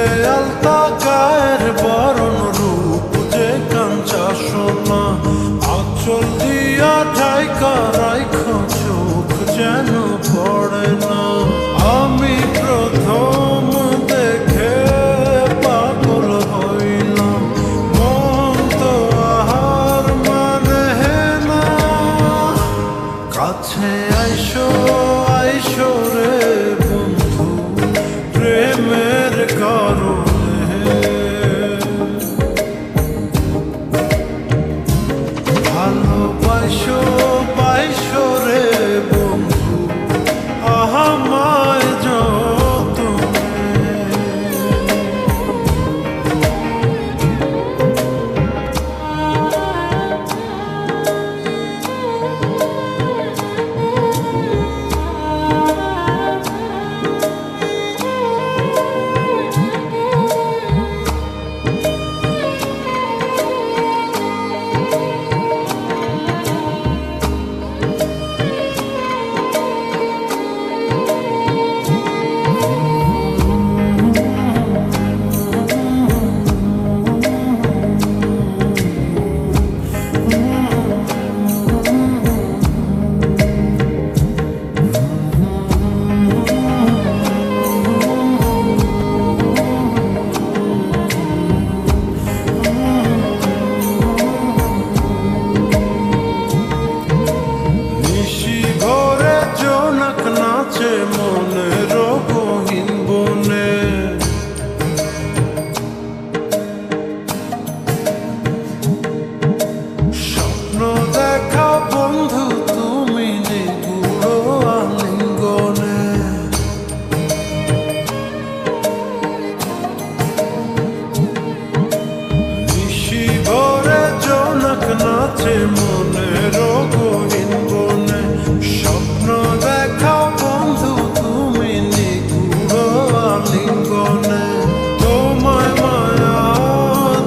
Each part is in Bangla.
আলতা গায়ের বরণ রূপ যে কাঞ্চা সোনা আঁচল দিয়া ঢাইকা রাইখো চোখ যেন পড়ে না। আমি প্রথম দেখে পাগল হইলাম, মন তো আহার মানে না। কাছে আইসো আইসো রে বন্ধু প্রেমের কারণে, ভালোবাসো বাইসো রে বন্ধু আমায় যতনে। নাচে মনের গহীন বনে, স্বপ্ন দেখা বন্ধু তুমি নিগুড় আলিঙ্গনে। নিশি ভরে জোনাক নাচে মনের গহীন বনে, স্বপ্ন দেখা বন্ধু তুমি নিগুড় আলিঙ্গনে। তোমায় মায়া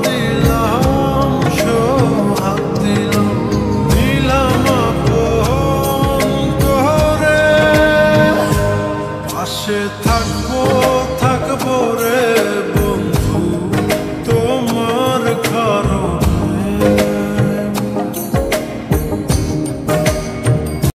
দিলাম সোহাগ দিলাম, দিলাম আপন করে, পাশে থাকবো